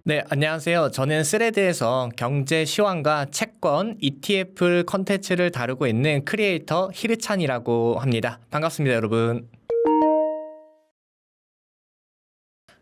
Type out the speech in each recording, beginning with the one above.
네, 안녕하세요. 저는 스레드에서 경제 시황과 채권, ETF 컨텐츠를 다루고 있는 크리에이터 히르찬이라고 합니다. 반갑습니다, 여러분.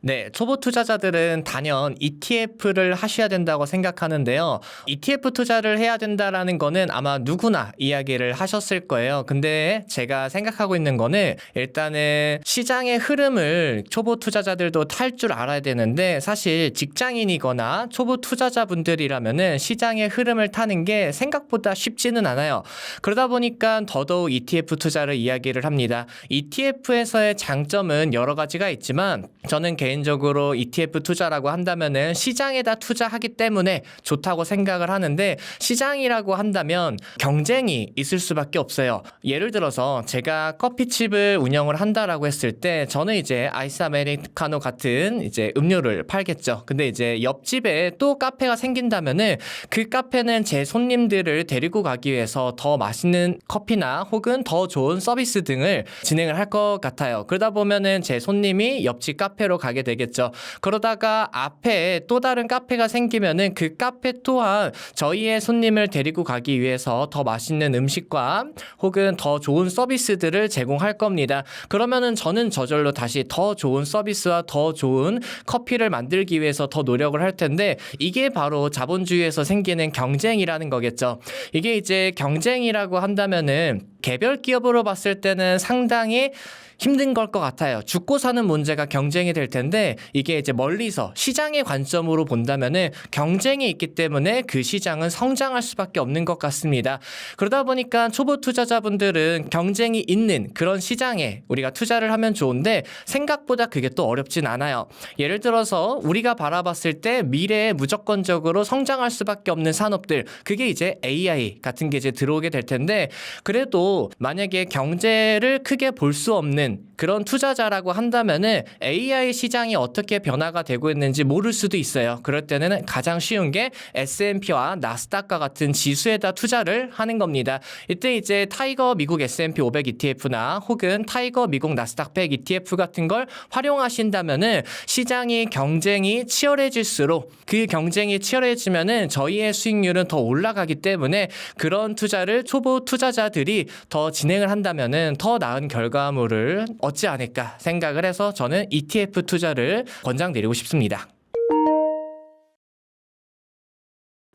네, 초보 투자자들은 단연 ETF를 하셔야 된다고 생각하는데요. ETF 투자를 해야 된다라는 거는 아마 누구나 이야기를 하셨을 거예요. 근데 제가 생각하고 있는 거는 일단은 시장의 흐름을 초보 투자자들도 탈 줄 알아야 되는데 사실 직장인이거나 초보 투자자분들이라면은 시장의 흐름을 타는 게 생각보다 쉽지는 않아요. 그러다 보니까 더더욱 ETF 투자를 이야기를 합니다. ETF에서의 장점은 여러 가지가 있지만 저는 개인적으로 ETF 투자라고 한다면은 시장에다 투자하기 때문에 좋다고 생각을 하는데 시장이라고 한다면 경쟁이 있을 수밖에 없어요. 예를 들어서 제가 커피집을 운영을 한다라고 했을 때 저는 이제 아이스 아메리카노 같은 이제 음료를 팔겠죠. 근데 이제 옆집에 또 카페가 생긴다면은 그 카페는 제 손님들을 데리고 가기 위해서 더 맛있는 커피나 혹은 더 좋은 서비스 등을 진행을 할 것 같아요. 그러다 보면은 제 손님이 옆집 카페로 가게 되겠죠. 그러다가 앞에 또 다른 카페가 생기면은 그 카페 또한 저희의 손님을 데리고 가기 위해서 더 맛있는 음식과 혹은 더 좋은 서비스들을 제공할 겁니다. 그러면은 저는 저절로 다시 더 좋은 서비스와 더 좋은 커피를 만들기 위해서 더 노력을 할 텐데 이게 바로 자본주의에서 생기는 경쟁이라는 거겠죠. 이게 이제 경쟁이라고 한다면은 개별 기업으로 봤을 때는 상당히 힘든 걸 것 같아요. 죽고 사는 문제가 경쟁이 될 텐데 이게 이제 멀리서 시장의 관점으로 본다면은 경쟁이 있기 때문에 그 시장은 성장할 수밖에 없는 것 같습니다. 그러다 보니까 초보 투자자분들은 경쟁이 있는 그런 시장에 우리가 투자를 하면 좋은데 생각보다 그게 또 어렵진 않아요. 예를 들어서 우리가 바라봤을 때 미래에 무조건적으로 성장할 수밖에 없는 산업들 그게 이제 AI 같은 게 이제 들어오게 될 텐데 그래도 만약에 경제를 크게 볼 수 없는 그런 투자자라고 한다면은 AI 시장이 어떻게 변화가 되고 있는지 모를 수도 있어요. 그럴 때는 가장 쉬운 게 S&P와 나스닥과 같은 지수에다 투자를 하는 겁니다. 이때 이제 타이거 미국 S&P 500 ETF나 혹은 타이거 미국 나스닥 100 ETF 같은 걸 활용하신다면은 시장이 경쟁이 치열해질수록 그 경쟁이 치열해지면은 저희의 수익률은 더 올라가기 때문에 그런 투자를 초보 투자자들이 더 진행을 한다면은 더 나은 결과물을 얻지 않을까 생각을 해서 저는 ETF 투자를 권장드리고 싶습니다.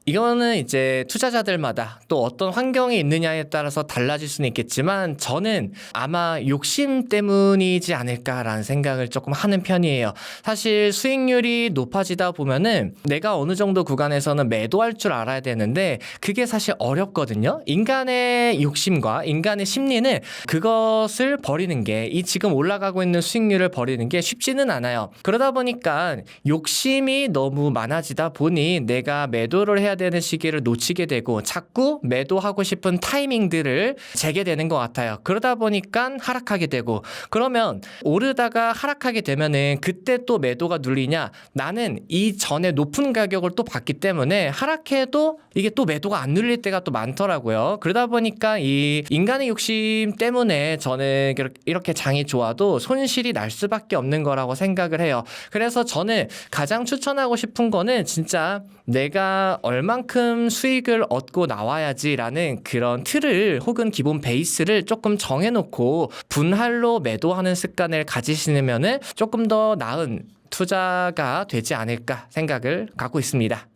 이거는 이제 투자자들마다 또 어떤 환경이 있느냐에 따라서 달라질 수는 있겠지만 저는 아마 욕심 때문이지 않을까라는 생각을 조금 하는 편이에요. 사실 수익률이 높아지다 보면은 내가 어느 정도 구간에서는 매도할 줄 알아야 되는데 그게 사실 어렵거든요. 인간의 욕심과 인간의 심리는 그것을 버리는 게 이 지금 올라가고 있는 수익률을 버리는 게 쉽지는 않아요. 그러다 보니까 욕심이 너무 많아지다 보니 내가 매도를 해야 되는 시기를 놓치게 되고 자꾸 매도하고 싶은 타이밍들을 재게 되는 것 같아요. 그러다 보니까 하락하게 되고 그러면 오르다가 하락하게 되면은 그때 또 매도가 눌리냐 나는 이 전에 높은 가격을 또 봤기 때문에 하락해도 이게 또 매도가 안 눌릴 때가 또 많더라고요. 그러다 보니까 이 인간의 욕심 때문에 저는 이렇게 장이 좋아도 손실이 날 수밖에 없는 거라고 생각을 해요. 그래서 저는 가장 추천하고 싶은 거는 진짜 내가 얼만큼 수익을 얻고 나와야지라는 그런 틀을 혹은 기본 베이스를 조금 정해놓고 분할로 매도하는 습관을 가지시면은 조금 더 나은 투자가 되지 않을까 생각을 갖고 있습니다.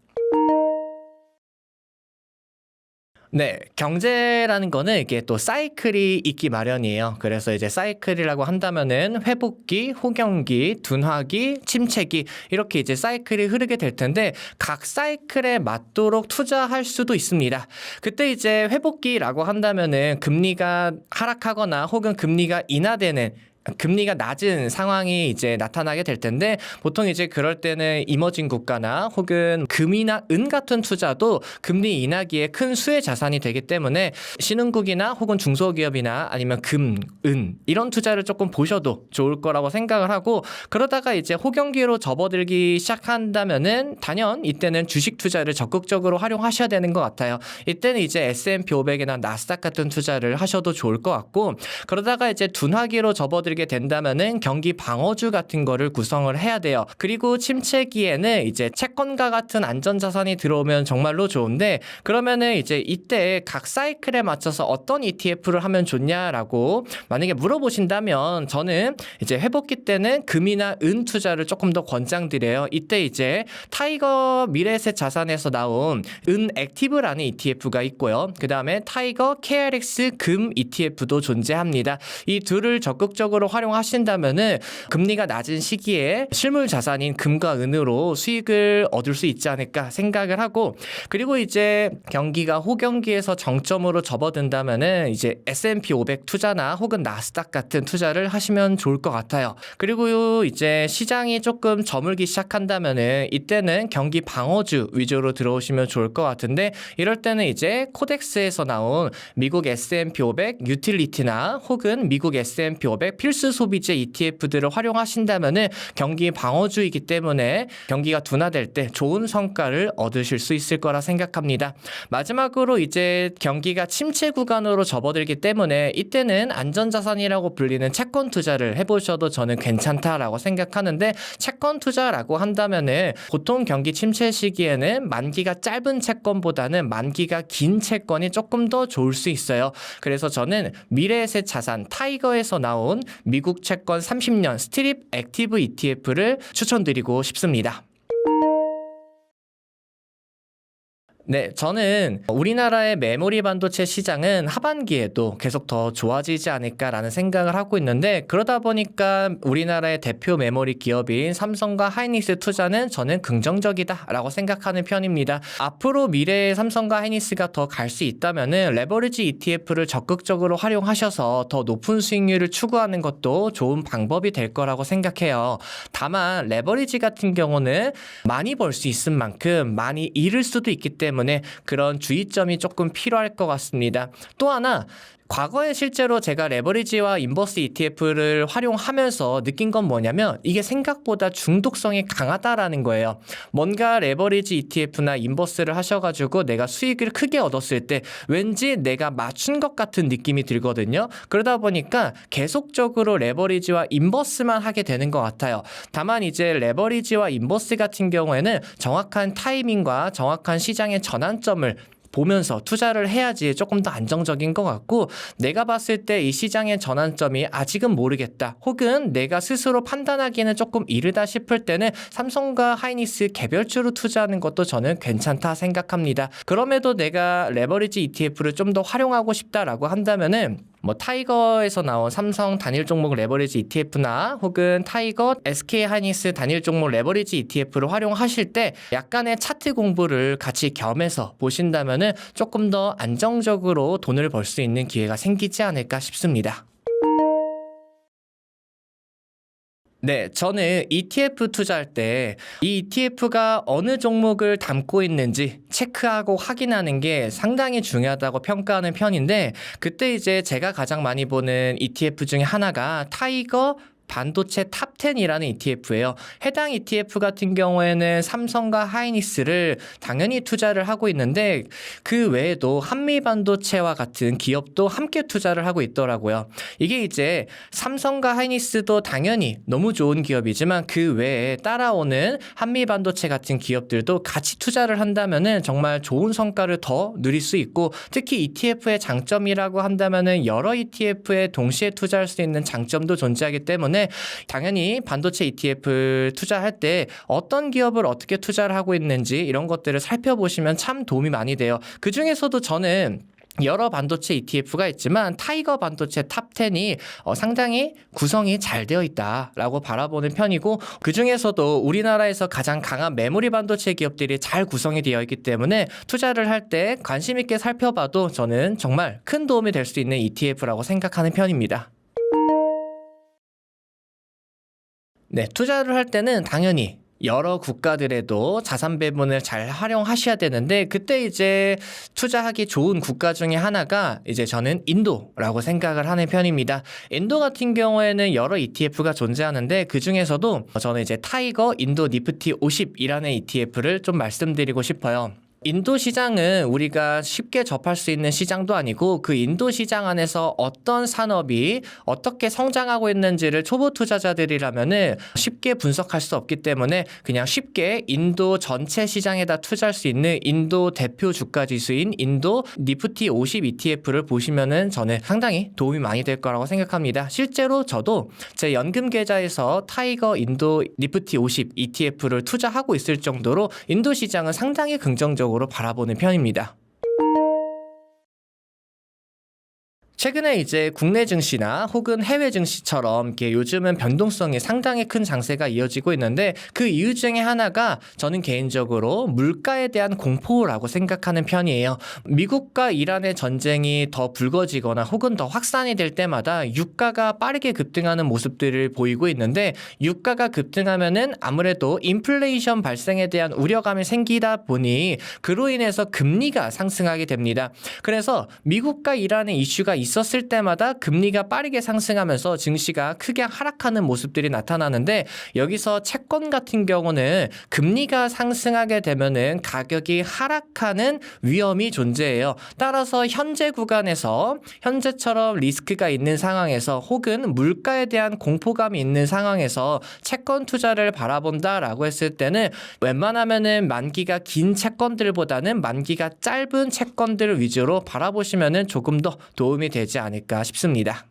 네, 경제라는 거는 이게 또 사이클이 있기 마련이에요. 그래서 이제 사이클이라고 한다면은 회복기, 호경기, 둔화기, 침체기 이렇게 이제 사이클이 흐르게 될 텐데 각 사이클에 맞도록 투자할 수도 있습니다. 그때 이제 회복기라고 한다면은 금리가 하락하거나 혹은 금리가 인하되는 금리가 낮은 상황이 이제 나타나게 될 텐데 보통 이제 그럴 때는 이머징 국가나 혹은 금이나 은 같은 투자도 금리 인하기에 큰 수혜 자산이 되기 때문에 신흥국이나 혹은 중소기업이나 아니면 금, 은 이런 투자를 조금 보셔도 좋을 거라고 생각을 하고 그러다가 이제 호경기로 접어들기 시작한다면은 단연 이때는 주식 투자를 적극적으로 활용하셔야 되는 것 같아요. 이때는 이제 S&P 500이나 나스닥 같은 투자를 하셔도 좋을 것 같고 그러다가 이제 둔화기로 접어들 접어들게 된다면은 경기 방어주 같은 거를 구성을 해야 돼요. 그리고 침체기에는 이제 채권과 같은 안전자산이 들어오면 정말로 좋은데, 그러면은 이제 이때 각 사이클에 맞춰서 어떤 ETF를 하면 좋냐라고 만약에 물어보신다면 저는 이제 회복기 때는 금이나 은 투자를 조금 더 권장드려요. 이때 이제 타이거 미래에셋 자산에서 나온 은 액티브라는 ETF가 있고요. 그 다음에 타이거 KRX 금 ETF도 존재합니다. 이 둘을 적극적으로 활용하신다면은 금리가 낮은 시기에 실물 자산인 금과 은으로 수익을 얻을 수 있지 않을까 생각을 하고, 그리고 이제 경기가 호경기에서 정점으로 접어든다면은 이제 S&P 500 투자나 혹은 나스닥 같은 투자를 하시면 좋을 것 같아요. 그리고 이제 시장이 조금 저물기 시작한다면은 이때는 경기 방어주 위주로 들어오시면 좋을 것 같은데, 이럴 때는 이제 코덱스에서 나온 미국 S&P 500 유틸리티나 혹은 미국 S&P 500 필수 소비재 ETF들을 활용하신다면은 경기 방어주이기 때문에 경기가 둔화될 때 좋은 성과를 얻으실 수 있을 거라 생각합니다. 마지막으로 이제 경기가 침체 구간으로 접어들기 때문에 이때는 안전자산이라고 불리는 채권 투자를 해보셔도 저는 괜찮다라고 생각하는데, 채권 투자라고 한다면은 보통 경기 침체 시기에는 만기가 짧은 채권보다는 만기가 긴 채권이 조금 더 좋을 수 있어요. 그래서 저는 미래에셋 자산 타이거에서 나온 미국 채권 30년 스트립 액티브 ETF를 추천드리고 싶습니다. 네, 저는 우리나라의 메모리 반도체 시장은 하반기에도 계속 더 좋아지지 않을까라는 생각을 하고 있는데, 그러다 보니까 우리나라의 대표 메모리 기업인 삼성과 하이닉스 투자는 저는 긍정적이다라고 생각하는 편입니다. 앞으로 미래의 삼성과 하이닉스가 더 갈 수 있다면은 레버리지 ETF를 적극적으로 활용하셔서 더 높은 수익률을 추구하는 것도 좋은 방법이 될 거라고 생각해요. 다만 레버리지 같은 경우는 많이 벌 수 있을 만큼 많이 잃을 수도 있기 때문에 그런 주의점이 조금 필요할 것 같습니다. 또 하나, 과거에 실제로 제가 레버리지와 인버스 ETF를 활용하면서 느낀 건 뭐냐면 이게 생각보다 중독성이 강하다라는 거예요. 뭔가 레버리지 ETF나 인버스를 하셔가지고 내가 수익을 크게 얻었을 때 왠지 내가 맞춘 것 같은 느낌이 들거든요. 그러다 보니까 계속적으로 레버리지와 인버스만 하게 되는 것 같아요. 다만 이제 레버리지와 인버스 같은 경우에는 정확한 타이밍과 정확한 시장의 전환점을 보면서 투자를 해야지 조금 더 안정적인 것 같고, 내가 봤을 때 이 시장의 전환점이 아직은 모르겠다 혹은 내가 스스로 판단하기에는 조금 이르다 싶을 때는 삼성과 하이닉스 개별주로 투자하는 것도 저는 괜찮다 생각합니다. 그럼에도 내가 레버리지 ETF를 좀 더 활용하고 싶다라고 한다면은 타이거에서 나온 삼성 단일 종목 레버리지 ETF나 혹은 타이거 SK 하이닉스 단일 종목 레버리지 ETF를 활용하실 때 약간의 차트 공부를 같이 겸해서 보신다면은 조금 더 안정적으로 돈을 벌 수 있는 기회가 생기지 않을까 싶습니다. 네, 저는 ETF 투자할 때 이 ETF가 어느 종목을 담고 있는지 체크하고 확인하는 게 상당히 중요하다고 평가하는 편인데, 그때 이제 제가 가장 많이 보는 ETF 중에 하나가 타이거 반도체 탑10이라는 ETF예요. 해당 ETF 같은 경우에는 삼성과 하이닉스를 당연히 투자를 하고 있는데 그 외에도 한미반도체와 같은 기업도 함께 투자를 하고 있더라고요. 이게 이제 삼성과 하이닉스도 당연히 너무 좋은 기업이지만 그 외에 따라오는 한미반도체 같은 기업들도 같이 투자를 한다면은 정말 좋은 성과를 더 누릴 수 있고, 특히 ETF의 장점이라고 한다면은 여러 ETF에 동시에 투자할 수 있는 장점도 존재하기 때문에 당연히 반도체 ETF 투자할 때 어떤 기업을 어떻게 투자를 하고 있는지 이런 것들을 살펴보시면 참 도움이 많이 돼요. 그 중에서도 저는 여러 반도체 ETF가 있지만 타이거 반도체 탑10이 상당히 구성이 잘 되어 있다라고 바라보는 편이고, 그 중에서도 우리나라에서 가장 강한 메모리 반도체 기업들이 잘 구성이 되어 있기 때문에 투자를 할 때 관심 있게 살펴봐도 저는 정말 큰 도움이 될 수 있는 ETF라고 생각하는 편입니다. 네, 투자를 할 때는 당연히 여러 국가들에도 자산 배분을 잘 활용하셔야 되는데, 그때 이제 투자하기 좋은 국가 중에 하나가 이제 저는 인도라고 생각을 하는 편입니다. 인도 같은 경우에는 여러 ETF가 존재하는데 그 중에서도 저는 이제 타이거 인도 니프티 50이라는 ETF를 좀 말씀드리고 싶어요. 인도 시장은 우리가 쉽게 접할 수 있는 시장도 아니고 그 인도 시장 안에서 어떤 산업이 어떻게 성장하고 있는지를 초보 투자자들이라면은 쉽게 분석할 수 없기 때문에 그냥 쉽게 인도 전체 시장에다 투자할 수 있는 인도 대표 주가 지수인 인도 니프티 50 ETF를 보시면은 저는 상당히 도움이 많이 될 거라고 생각합니다. 실제로 저도 제 연금 계좌에서 타이거 인도 니프티 50 ETF를 투자하고 있을 정도로 인도 시장은 상당히 긍정적으로 바라보는 편입니다. 최근에 이제 국내 증시나 혹은 해외 증시처럼 이렇게 요즘은 변동성이 상당히 큰 장세가 이어지고 있는데 그 이유 중에 하나가 저는 개인적으로 물가에 대한 공포라고 생각하는 편이에요. 미국과 이란의 전쟁이 더 불거지거나 혹은 더 확산이 될 때마다 유가가 빠르게 급등하는 모습들을 보이고 있는데 유가가 급등하면은 아무래도 인플레이션 발생에 대한 우려감이 생기다 보니 그로 인해서 금리가 상승하게 됩니다. 그래서 미국과 이란의 이슈가 있었을 때마다 금리가 빠르게 상승하면서 증시가 크게 하락하는 모습들이 나타나는데 여기서 채권 같은 경우는 금리가 상승하게 되면은 가격이 하락하는 위험이 존재해요. 따라서 현재 구간에서 현재처럼 리스크가 있는 상황에서 혹은 물가에 대한 공포감이 있는 상황에서 채권 투자를 바라본다라고 했을 때는 웬만하면은 만기가 긴 채권들보다는 만기가 짧은 채권들 위주로 바라보시면은 조금 더 도움이 되지 않을까 싶습니다.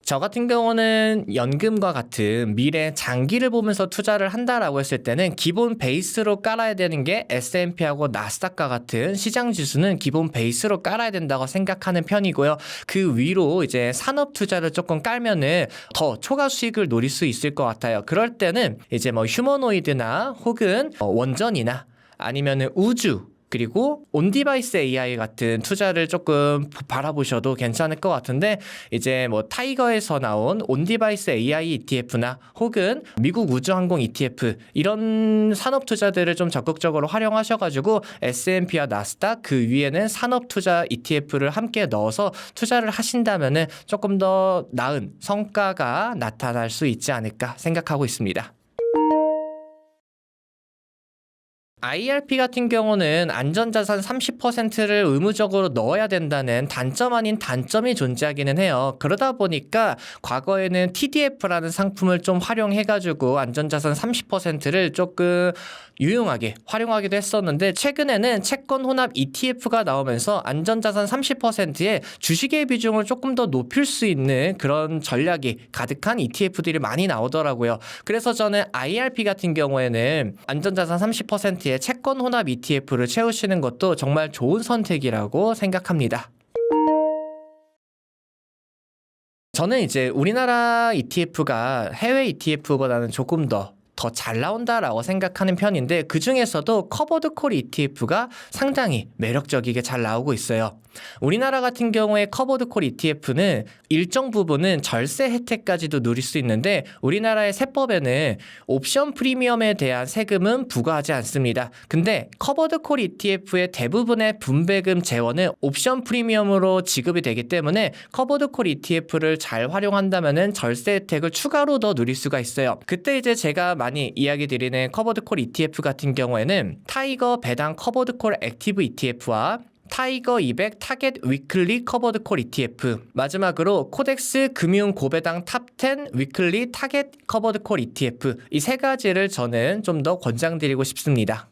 저 같은 경우는 연금과 같은 미래 장기를 보면서 투자를 한다라고 했을 때는 기본 베이스로 깔아야 되는 게 S&P하고 나스닥과 같은 시장 지수는 기본 베이스로 깔아야 된다고 생각하는 편이고요. 그 위로 이제 산업 투자를 조금 깔면은 더 초과 수익을 노릴 수 있을 것 같아요. 그럴 때는 이제 뭐 휴머노이드나 혹은 원전이나 아니면은 우주 그리고 온디바이스 AI 같은 투자를 조금 바라보셔도 괜찮을 것 같은데 이제 뭐 타이거에서 나온 온디바이스 AI ETF나 혹은 미국 우주항공 ETF 이런 산업 투자들을 좀 적극적으로 활용하셔가지고 S&P와 나스닥 그 위에는 산업 투자 ETF를 함께 넣어서 투자를 하신다면은 조금 더 나은 성과가 나타날 수 있지 않을까 생각하고 있습니다. IRP 같은 경우는 안전자산 30%를 의무적으로 넣어야 된다는 단점 아닌 단점이 존재하기는 해요. 그러다 보니까 과거에는 TDF라는 상품을 좀 활용해가지고 안전자산 30%를 조금 유용하게 활용하기도 했었는데 최근에는 채권 혼합 ETF가 나오면서 안전자산 30%에 주식의 비중을 조금 더 높일 수 있는 그런 전략이 가득한 ETF들이 많이 나오더라고요. 그래서 저는 IRP 같은 경우에는 안전자산 30%에 채권 혼합 ETF를 채우시는 것도 정말 좋은 선택이라고 생각합니다. 저는 이제 우리나라 ETF가 해외 ETF보다는 조금 더 잘 나온다라고 생각하는 편인데 그 중에서도 커버드 콜 ETF가 상당히 매력적이게 잘 나오고 있어요. 우리나라 같은 경우에 커버드 콜 ETF는 일정 부분은 절세 혜택까지도 누릴 수 있는데 우리나라의 세법에는 옵션 프리미엄에 대한 세금은 부과하지 않습니다. 근데 커버드 콜 ETF의 대부분의 분배금 재원은 옵션 프리미엄으로 지급이 되기 때문에 커버드 콜 ETF를 잘 활용한다면은 절세 혜택을 추가로 더 누릴 수가 있어요. 그때 이제 제가 많이 이야기 드리는 커버드 콜 ETF 같은 경우에는 타이거 배당 커버드 콜 액티브 ETF와 타이거 200 타겟 위클리 커버드 콜 ETF 마지막으로 코덱스 금융 고배당 탑 10 위클리 타겟 커버드 콜 ETF 이 세 가지를 저는 좀 더 권장드리고 싶습니다.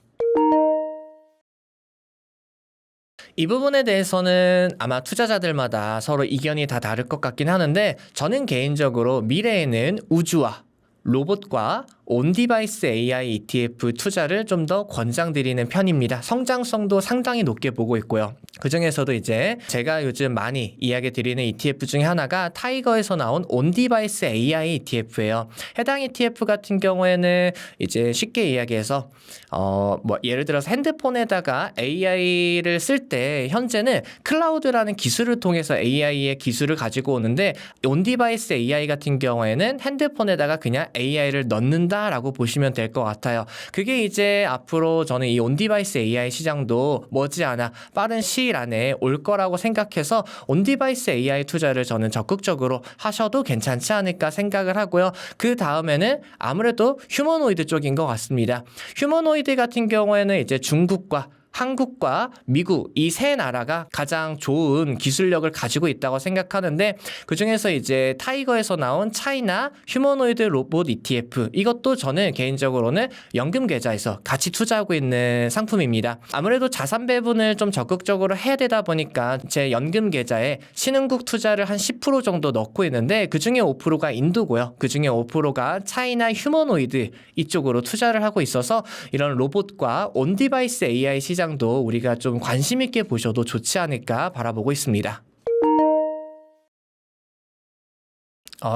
이 부분에 대해서는 아마 투자자들마다 서로 이견이 다 다를 것 같긴 하는데 저는 개인적으로 미래에는 우주와 로봇과 온디바이스 AI ETF 투자를 좀 더 권장드리는 편입니다. 성장성도 상당히 높게 보고 있고요. 그 중에서도 이제 제가 요즘 많이 이야기 드리는 ETF 중에 하나가 타이거에서 나온 온디바이스 AI ETF예요. 해당 ETF 같은 경우에는 이제 쉽게 이야기해서 뭐 예를 들어서 핸드폰에다가 AI를 쓸 때 현재는 클라우드라는 기술을 통해서 AI의 기술을 가지고 오는데 온디바이스 AI 같은 경우에는 핸드폰에다가 그냥 AI를 넣는다 한다라고 보시면 될 것 같아요. 그게 이제 앞으로 저는 이 온디바이스 AI 시장도 머지않아 빠른 시일 안에 올 거라고 생각해서 온디바이스 AI 투자를 저는 적극적으로 하셔도 괜찮지 않을까 생각을 하고요. 그 다음에는 아무래도 휴머노이드 쪽인 것 같습니다. 휴머노이드 같은 경우에는 이제 중국과 한국과 미국 이 세 나라가 가장 좋은 기술력을 가지고 있다고 생각하는데, 그중에서 이제 타이거에서 나온 차이나 휴머노이드 로봇 ETF, 이것도 저는 개인적으로는 연금 계좌에서 같이 투자하고 있는 상품입니다. 아무래도 자산 배분을 좀 적극적으로 해야 되다 보니까 제 연금 계좌에 신흥국 투자를 한 10% 정도 넣고 있는데, 그중에 5%가 인도고요. 그중에 5%가 차이나 휴머노이드 이쪽으로 투자를 하고 있어서 이런 로봇과 온디바이스 AI 시장도 우리가 좀 관심 있게 보셔도 좋지 않을까 바라보고 있습니다.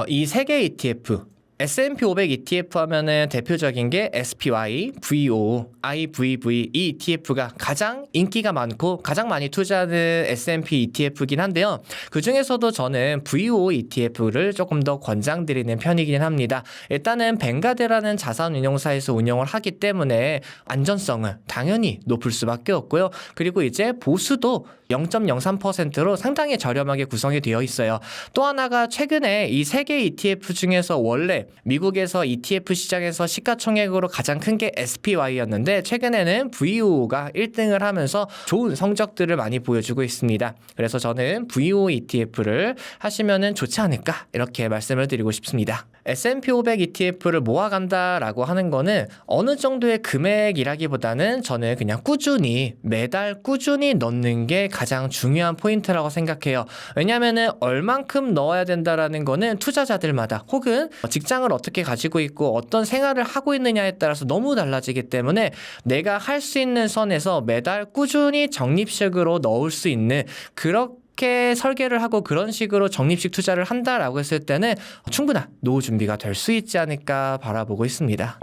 이 세 개 ETF, S&P 500 ETF 하면은 대표적인 게 SPY, VO, IVV 이 ETF가 가장 인기가 많고 가장 많이 투자하는 S&P ETF이긴 한데요. 그 중에서도 저는 VO ETF를 조금 더 권장드리는 편이긴 합니다. 일단은 벵가드라는 자산운용사에서 운영을 하기 때문에 안전성은 당연히 높을 수밖에 없고요. 그리고 이제 보수도 0.03%로 상당히 저렴하게 구성이 되어 있어요. 또 하나가 최근에 이 세 개 ETF 중에서 원래 미국에서 ETF 시장에서 시가총액으로 가장 큰 게 SPY였는데 최근에는 VO가 1등을 하면서 좋은 성적들을 많이 보여주고 있습니다. 그래서 저는 VO ETF를 하시면은 좋지 않을까 이렇게 말씀을 드리고 싶습니다. S&P 500 ETF를 모아간다라고 하는 거는 어느 정도의 금액이라기보다는 저는 그냥 꾸준히 매달 꾸준히 넣는 게 가장 중요한 포인트라고 생각해요. 왜냐면은 얼만큼 넣어야 된다라는 거는 투자자들마다 혹은 직장을 어떻게 가지고 있고 어떤 생활을 하고 있느냐에 따라서 너무 달라지기 때문에 내가 할 수 있는 선에서 매달 꾸준히 적립식으로 넣을 수 있는 그렇게 설계를 하고 그런 식으로 적립식 투자를 한다라고 했을 때는 충분한 노후 준비가 될 수 있지 않을까 바라보고 있습니다.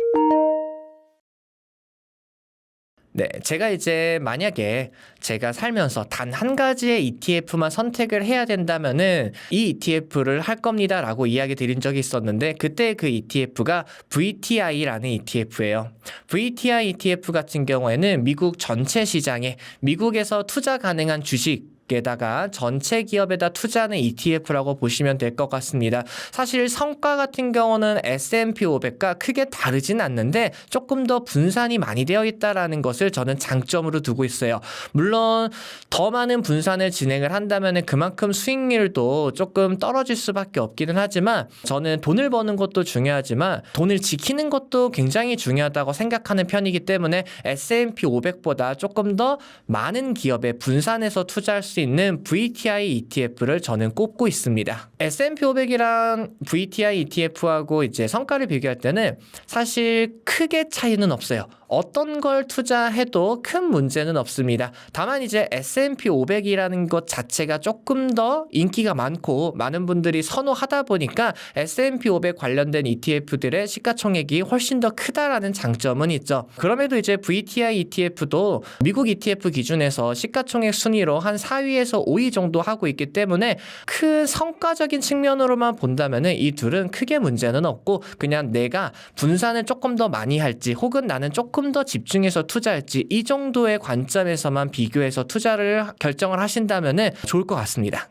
네, 제가 이제 만약에 제가 살면서 단 한 가지의 ETF만 선택을 해야 된다면은 이 ETF를 할 겁니다라고 이야기 드린 적이 있었는데, 그때 그 ETF가 VTI라는 ETF예요. VTI ETF 같은 경우에는 미국 전체 시장에 미국에서 투자 가능한 주식 에다가 전체 기업에다 투자하는 ETF라고 보시면 될 것 같습니다. 사실 성과 같은 경우는 S&P 500과 크게 다르진 않는데 조금 더 분산이 많이 되어 있다라는 것을 저는 장점으로 두고 있어요. 물론 더 많은 분산을 진행을 한다면 그만큼 수익률도 조금 떨어질 수밖에 없기는 하지만, 저는 돈을 버는 것도 중요하지만 돈을 지키는 것도 굉장히 중요하다고 생각하는 편이기 때문에 S&P 500보다 조금 더 많은 기업에 분산해서 투자할 수 있는 VTI ETF를 저는 꼽고 있습니다. S&P 500이랑 VTI ETF하고 이제 성과를 비교할 때는 사실 크게 차이는 없어요. 어떤 걸 투자해도 큰 문제는 없습니다. 다만 이제 S&P 500이라는 것 자체가 조금 더 인기가 많고 많은 분들이 선호하다 보니까 S&P 500 관련된 ETF들의 시가총액이 훨씬 더 크다라는 장점은 있죠. 그럼에도 이제 VTI ETF도 미국 ETF 기준에서 시가총액 순위로 한 4위에서 5위 정도 하고 있기 때문에 큰 성과적인 측면으로만 본다면은 이 둘은 크게 문제는 없고, 그냥 내가 분산을 조금 더 많이 할지 혹은 나는 조금 더 집중해서 투자할지 이 정도의 관점에서만 비교해서 투자를 결정을 하신다면은 좋을 것 같습니다.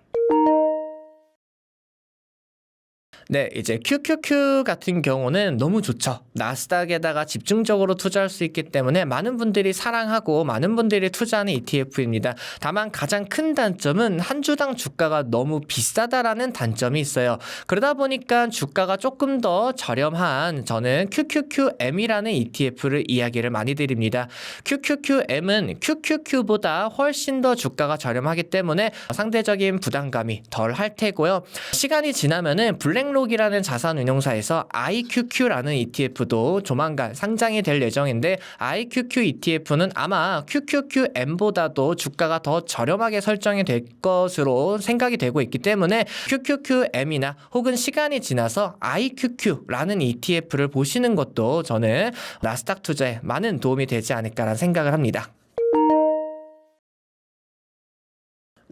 네, 이제 QQQ 같은 경우는 너무 좋죠. 나스닥에다가 집중적으로 투자할 수 있기 때문에 많은 분들이 사랑하고 많은 분들이 투자하는 ETF입니다. 다만 가장 큰 단점은 한 주당 주가가 너무 비싸다라는 단점이 있어요. 그러다 보니까 주가가 조금 더 저렴한 저는 QQQM이라는 ETF를 이야기를 많이 드립니다. QQQM은 QQQ보다 훨씬 더 주가가 저렴하기 때문에 상대적인 부담감이 덜 할 테고요. 시간이 지나면은 블랙록이라는 자산운용사에서 IQQ라는 ETF도 조만간 상장이 될 예정인데, IQQ ETF는 아마 QQQM보다도 주가가 더 저렴하게 설정이 될 것으로 생각이 되고 있기 때문에 QQQM이나 혹은 시간이 지나서 IQQ라는 ETF를 보시는 것도 저는 나스닥 투자에 많은 도움이 되지 않을까라는 생각을 합니다.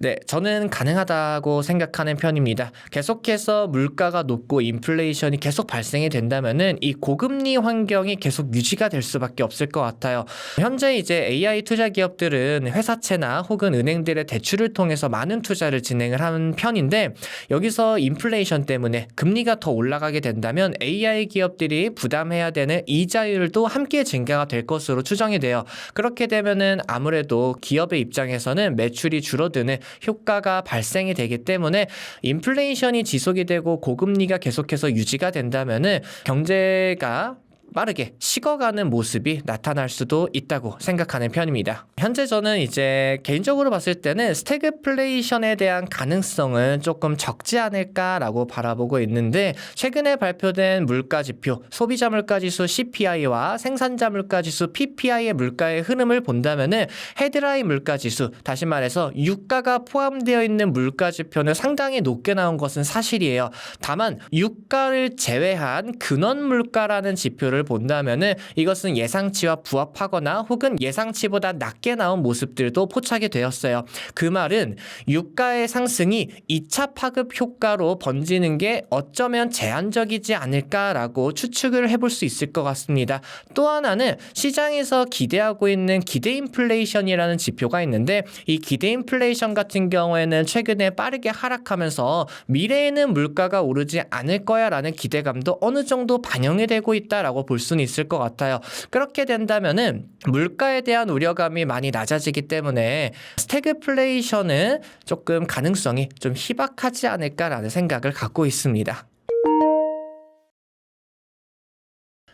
네, 저는 가능하다고 생각하는 편입니다. 계속해서 물가가 높고 인플레이션이 계속 발생이 된다면은 이 고금리 환경이 계속 유지가 될 수밖에 없을 것 같아요. 현재 이제 AI 투자 기업들은 회사채나 혹은 은행들의 대출을 통해서 많은 투자를 진행을 하는 편인데, 여기서 인플레이션 때문에 금리가 더 올라가게 된다면 AI 기업들이 부담해야 되는 이자율도 함께 증가가 될 것으로 추정이 돼요. 그렇게 되면은 아무래도 기업의 입장에서는 매출이 줄어드는 효과가 발생이 되기 때문에, 인플레이션이 지속이 되고 고금리가 계속해서 유지가 된다면은 경제가 빠르게 식어가는 모습이 나타날 수도 있다고 생각하는 편입니다. 현재 저는 이제 개인적으로 봤을 때는 스태그플레이션에 대한 가능성은 조금 적지 않을까라고 바라보고 있는데, 최근에 발표된 물가지표, 소비자 물가지수 CPI와 생산자 물가지수 PPI의 물가의 흐름을 본다면은 헤드라인 물가지수, 다시 말해서 유가가 포함되어 있는 물가지표는 상당히 높게 나온 것은 사실이에요. 다만 유가를 제외한 근원 물가라는 지표를 본다면은 이것은 예상치와 부합하거나 혹은 예상치보다 낮게 나온 모습들도 포착이 되었어요. 그 말은 유가의 상승이 2차 파급 효과로 번지는 게 어쩌면 제한적이지 않을까라고 추측을 해볼 수 있을 것 같습니다. 또 하나는 시장에서 기대하고 있는 기대 인플레이션이라는 지표가 있는데, 이 기대 인플레이션 같은 경우에는 최근에 빠르게 하락하면서 미래에는 물가가 오르지 않을 거야라는 기대감도 어느 정도 반영이 되고 있다라고 볼 수는 있을 것 같아요. 그렇게 된다면은 물가에 대한 우려감이 많이 낮아지기 때문에 스태그플레이션은 조금 가능성이 좀 희박하지 않을까라는 생각을 갖고 있습니다.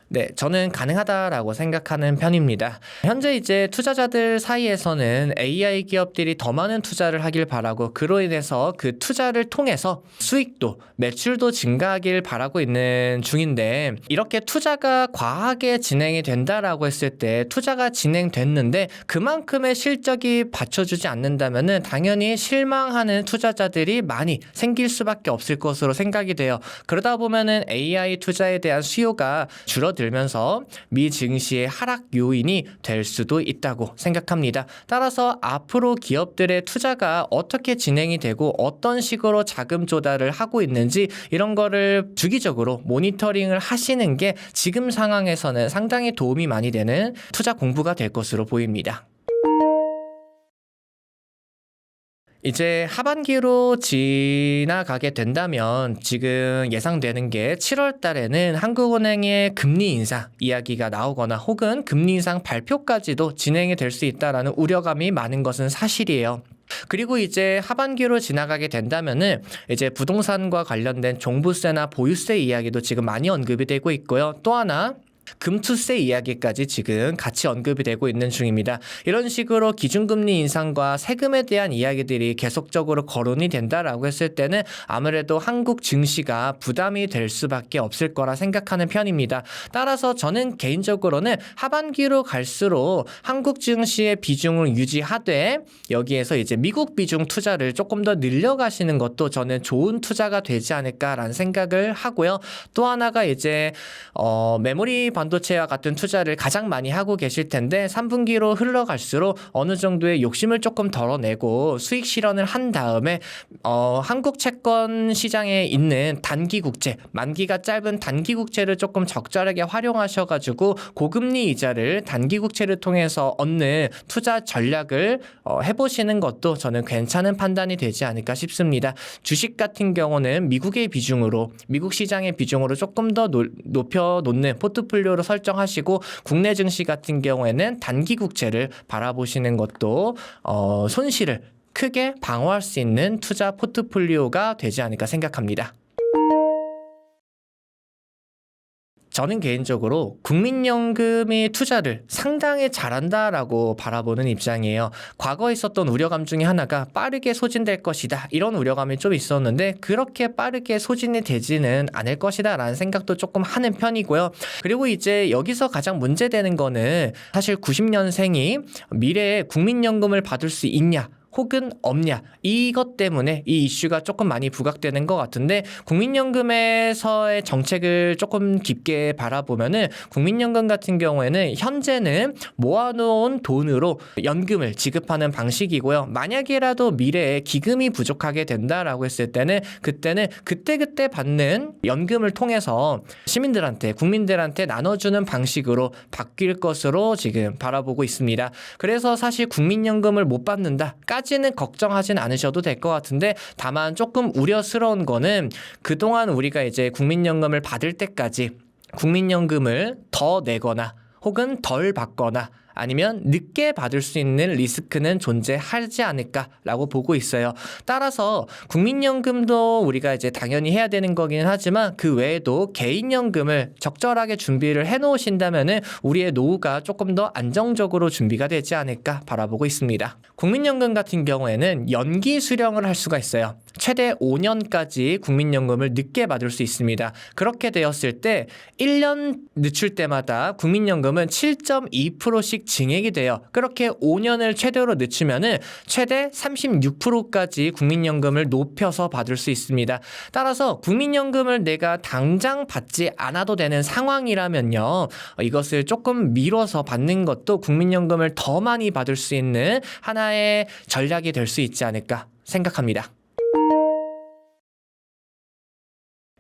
네, 저는 가능하다라고 생각하는 편입니다. 현재 이제 투자자들 사이에서는 AI 기업들이 더 많은 투자를 하길 바라고, 그로 인해서 그 투자를 통해서 수익도, 매출도 증가하길 바라고 있는 중인데, 이렇게 투자가 과하게 진행이 된다라고 했을 때, 투자가 진행됐는데 그만큼의 실적이 받쳐주지 않는다면은 당연히 실망하는 투자자들이 많이 생길 수밖에 없을 것으로 생각이 돼요. 그러다 보면은 AI 투자에 대한 수요가 들면서 미 증시의 하락 요인이 될 수도 있다고 생각합니다. 따라서 앞으로 기업들의 투자가 어떻게 진행이 되고 어떤 식으로 자금 조달을 하고 있는지, 이런 거를 주기적으로 모니터링을 하시는 게 지금 상황에서는 상당히 도움이 많이 되는 투자 공부가 될 것으로 보입니다. 이제 하반기로 지나가게 된다면 지금 예상되는 게 7월 달에는 한국은행의 금리 인상 이야기가 나오거나 혹은 금리 인상 발표까지도 진행이 될 수 있다라는 우려감이 많은 것은 사실이에요. 그리고 이제 하반기로 지나가게 된다면은 이제 부동산과 관련된 종부세나 보유세 이야기도 지금 많이 언급이 되고 있고요. 또 하나, 금투세 이야기까지 지금 같이 언급이 되고 있는 중입니다. 이런 식으로 기준금리 인상과 세금에 대한 이야기들이 계속적으로 거론이 된다라고 했을 때는 아무래도 한국 증시가 부담이 될 수밖에 없을 거라 생각하는 편입니다. 따라서 저는 개인적으로는 하반기로 갈수록 한국 증시의 비중을 유지하되, 여기에서 이제 미국 비중 투자를 조금 더 늘려가시는 것도 저는 좋은 투자가 되지 않을까라는 생각을 하고요. 또 하나가 이제 메모리 반도체와 같은 투자를 가장 많이 하고 계실 텐데, 3분기로 흘러갈수록 어느 정도의 욕심을 조금 덜어내고 수익 실현을 한 다음에 한국 채권 시장에 있는 단기 국채, 만기가 짧은 단기 국채를 조금 적절하게 활용하셔가지고 고금리 이자를 단기 국채를 통해서 얻는 투자 전략을 해보시는 것도 저는 괜찮은 판단이 되지 않을까 싶습니다. 주식 같은 경우는 미국의 비중으로, 미국 시장의 비중으로 조금 더 높여놓는 포트폴리오로 설정하시고, 국내 증시 같은 경우에는 단기 국채를 바라보시는 것도 손실을 크게 방어할 수 있는 투자 포트폴리오가 되지 않을까 생각합니다. 저는 개인적으로 국민연금이 투자를 상당히 잘한다라고 바라보는 입장이에요. 과거에 있었던 우려감 중에 하나가 빠르게 소진될 것이다, 이런 우려감이 좀 있었는데 그렇게 빠르게 소진이 되지는 않을 것이다 라는 생각도 조금 하는 편이고요. 그리고 이제 여기서 가장 문제되는 거는 사실 90년생이 미래에 국민연금을 받을 수 있냐 혹은 없냐, 이것 때문에 이 이슈가 조금 많이 부각되는 것 같은데, 국민연금에서의 정책을 조금 깊게 바라보면은 국민연금 같은 경우에는 현재는 모아놓은 돈으로 연금을 지급하는 방식이고요. 만약이라도 미래에 기금이 부족하게 된다라고 했을 때는 그때는 그때그때 받는 연금을 통해서 시민들한테, 국민들한테 나눠주는 방식으로 바뀔 것으로 지금 바라보고 있습니다. 그래서 사실 국민연금을 못 받는다까지는 걱정하진 않으셔도 될 것 같은데, 다만 조금 우려스러운 거는 그동안 우리가 이제 국민연금을 받을 때까지 국민연금을 더 내거나 혹은 덜 받거나 아니면 늦게 받을 수 있는 리스크는 존재하지 않을까라고 보고 있어요. 따라서 국민연금도 우리가 이제 당연히 해야 되는 거긴 하지만 그 외에도 개인연금을 적절하게 준비를 해놓으신다면은 우리의 노후가 조금 더 안정적으로 준비가 되지 않을까 바라보고 있습니다. 국민연금 같은 경우에는 연기 수령을 할 수가 있어요. 최대 5년까지 국민연금을 늦게 받을 수 있습니다. 그렇게 되었을 때 1년 늦출 때마다 국민연금은 7.2%씩 증액이 돼요. 그렇게 5년을 최대로 늦추면은 최대 36%까지 국민연금을 높여서 받을 수 있습니다. 따라서 국민연금을 내가 당장 받지 않아도 되는 상황이라면요, 이것을 조금 미뤄서 받는 것도 국민연금을 더 많이 받을 수 있는 하나의 전략이 될 수 있지 않을까 생각합니다.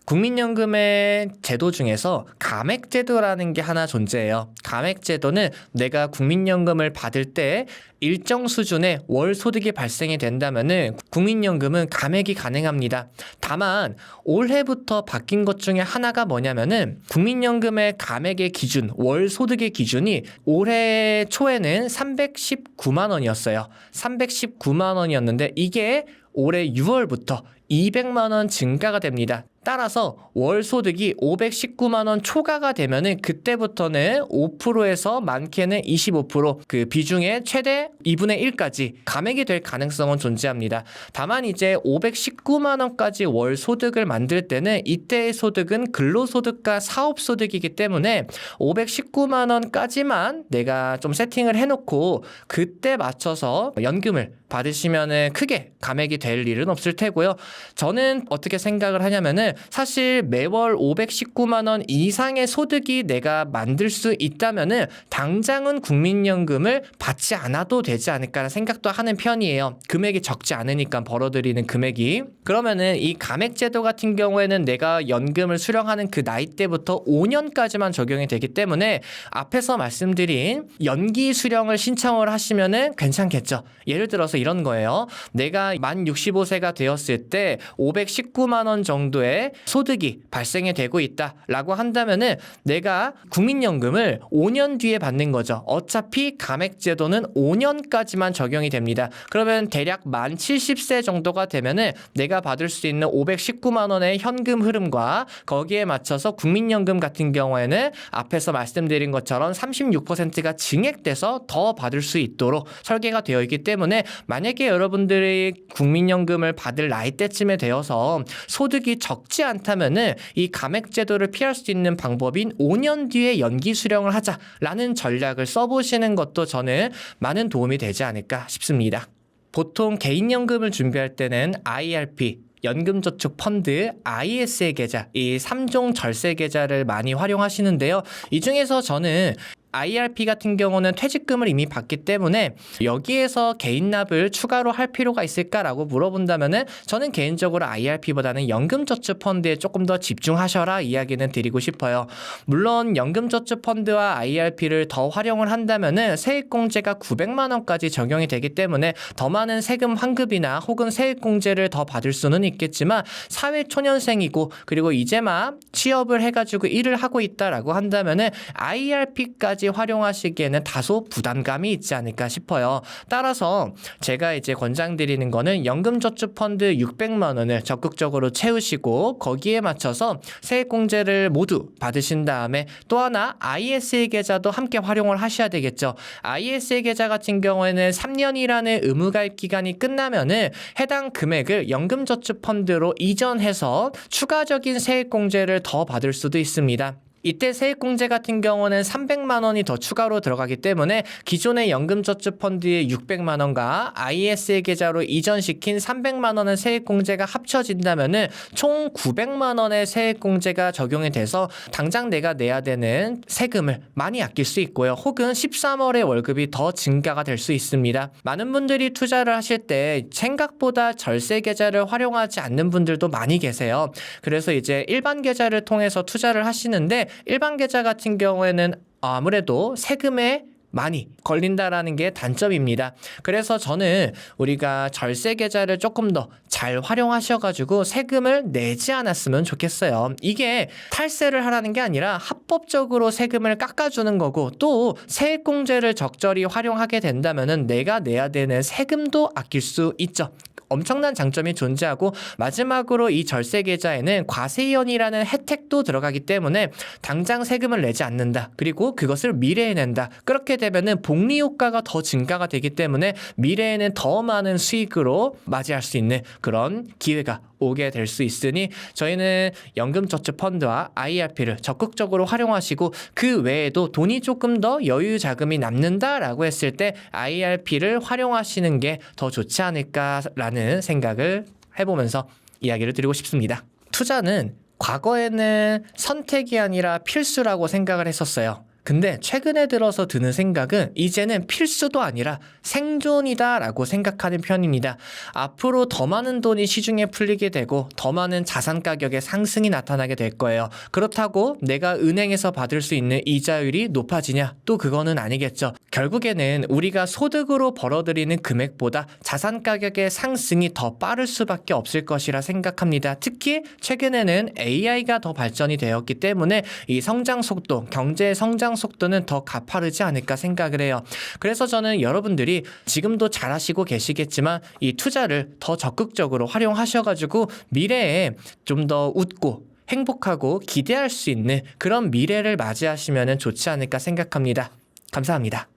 국민연금의 제도 중에서 감액제도라는 게 하나 존재해요. 감액제도는 내가 국민연금을 받을 때 일정 수준의 월 소득이 발생이 된다면은 국민연금은 감액이 가능합니다. 다만 올해부터 바뀐 것 중에 하나가 뭐냐면은 국민연금의 감액의 기준, 월 소득의 기준이 올해 초에는 319만 원이었어요. 319만 원이었는데 이게 올해 6월부터 200만 원 증가가 됩니다. 따라서 월 소득이 519만 원 초과가 되면은 그때부터는 5%에서 많게는 25% 그 비중의 최대 2분의 1까지 감액이 될 가능성은 존재합니다. 다만 이제 519만 원까지 월 소득을 만들 때는 이때의 소득은 근로소득과 사업소득이기 때문에 519만 원까지만 내가 좀 세팅을 해놓고 그때 맞춰서 연금을 받으시면은 크게 감액이 될 일은 없을 테고요. 저는 어떻게 생각을 하냐면은 사실 매월 519만 원 이상의 소득이 내가 만들 수 있다면은 당장은 국민연금을 받지 않아도 되지 않을까라는 생각도 하는 편이에요. 금액이 적지 않으니까 벌어들이는 금액이. 그러면은 이 감액제도 같은 경우에는 내가 연금을 수령하는 그 나이 때부터 5년까지만 적용이 되기 때문에 앞에서 말씀드린 연기 수령을 신청을 하시면은 괜찮겠죠. 예를 들어서 이런 거예요. 내가 만 65세가 되었을 때 519만 원 정도의 소득이 발생이 되고 있다라고 한다면은 내가 국민연금을 5년 뒤에 받는 거죠. 어차피 감액제도는 5년까지만 적용이 됩니다. 그러면 대략 만 70세 정도가 되면은 내가 받을 수 있는 519만 원의 현금 흐름과 거기에 맞춰서 국민연금 같은 경우에는 앞에서 말씀드린 것처럼 36%가 증액돼서 더 받을 수 있도록 설계가 되어 있기 때문에 만약에 여러분들이 국민연금을 받을 나이대쯤에 되어서 소득이 적지 않다면은 이 감액제도를 피할 수 있는 방법인 5년 뒤에 연기 수령을 하자라는 전략을 써보시는 것도 저는 많은 도움이 되지 않을까 싶습니다. 보통 개인연금을 준비할 때는 IRP, 연금저축펀드, ISA 계좌, 이 3종 절세 계좌를 많이 활용하시는데요. 이 중에서 저는 IRP 같은 경우는 퇴직금을 이미 받기 때문에 여기에서 개인납을 추가로 할 필요가 있을까라고 물어본다면은 저는 개인적으로 IRP보다는 연금저축펀드에 조금 더 집중하셔라 이야기는 드리고 싶어요. 물론 연금저축펀드와 IRP를 더 활용을 한다면은 세액공제가 900만 원까지 적용이 되기 때문에 더 많은 세금 환급이나 혹은 세액공제를 더 받을 수는 있겠지만 사회초년생이고 그리고 이제 막 취업을 해가지고 일을 하고 있다라고 한다면은 IRP까지 활용하시기에는 다소 부담감이 있지 않을까 싶어요. 따라서 제가 이제 권장드리는 거는 연금저축펀드 600만 원을 적극적으로 채우시고 거기에 맞춰서 세액공제를 모두 받으신 다음에 또 하나 ISA 계좌도 함께 활용을 하셔야 되겠죠. ISA 계좌 같은 경우에는 3년이라는 의무가입 기간이 끝나면은 해당 금액을 연금저축펀드로 이전해서 추가적인 세액공제를 더 받을 수도 있습니다. 이때 세액공제 같은 경우는 300만 원이 더 추가로 들어가기 때문에 기존의 연금저축펀드의 600만 원과 ISA 계좌로 이전시킨 300만 원의 세액공제가 합쳐진다면은 총 900만 원의 세액공제가 적용이 돼서 당장 내가 내야 되는 세금을 많이 아낄 수 있고요. 혹은 13월에 월급이 더 증가가 될 수 있습니다. 많은 분들이 투자를 하실 때 생각보다 절세 계좌를 활용하지 않는 분들도 많이 계세요. 그래서 이제 일반 계좌를 통해서 투자를 하시는데 일반 계좌 같은 경우에는 아무래도 세금에 많이 걸린다라는 게 단점입니다. 그래서 저는 우리가 절세 계좌를 조금 더 잘 활용하셔가지고 세금을 내지 않았으면 좋겠어요. 이게 탈세를 하라는 게 아니라 합법적으로 세금을 깎아주는 거고 또 세액공제를 적절히 활용하게 된다면은 내가 내야 되는 세금도 아낄 수 있죠. 엄청난 장점이 존재하고 마지막으로 이 절세 계좌에는 과세이연이라는 혜택도 들어가기 때문에 당장 세금을 내지 않는다. 그리고 그것을 미래에 낸다. 그렇게 되면은 복리 효과가 더 증가가 되기 때문에 미래에는 더 많은 수익으로 맞이할 수 있는 그런 기회가 오게 될 수 있으니 저희는 연금저축펀드와 IRP를 적극적으로 활용하시고 그 외에도 돈이 조금 더 여유 자금이 남는다라고 했을 때 IRP를 활용하시는 게 더 좋지 않을까라는 생각을 해보면서 이야기를 드리고 싶습니다. 투자는 과거에는 선택이 아니라 필수라고 생각을 했었어요. 근데 최근에 들어서 드는 생각은 이제는 필수도 아니라 생존이다라고 생각하는 편입니다. 앞으로 더 많은 돈이 시중에 풀리게 되고 더 많은 자산 가격의 상승이 나타나게 될 거예요. 그렇다고 내가 은행에서 받을 수 있는 이자율이 높아지냐? 또 그거는 아니겠죠. 결국에는 우리가 소득으로 벌어들이는 금액보다 자산 가격의 상승이 더 빠를 수밖에 없을 것이라 생각합니다. 특히 최근에는 AI가 더 발전이 되었기 때문에 이 성장 속도, 경제의 성장 속도는 더 가파르지 않을까 생각을 해요. 그래서 저는 여러분들이 지금도 잘하시고 계시겠지만 이 투자를 더 적극적으로 활용하셔가지고 미래에 좀 더 웃고 행복하고 기대할 수 있는 그런 미래를 맞이하시면 좋지 않을까 생각합니다. 감사합니다.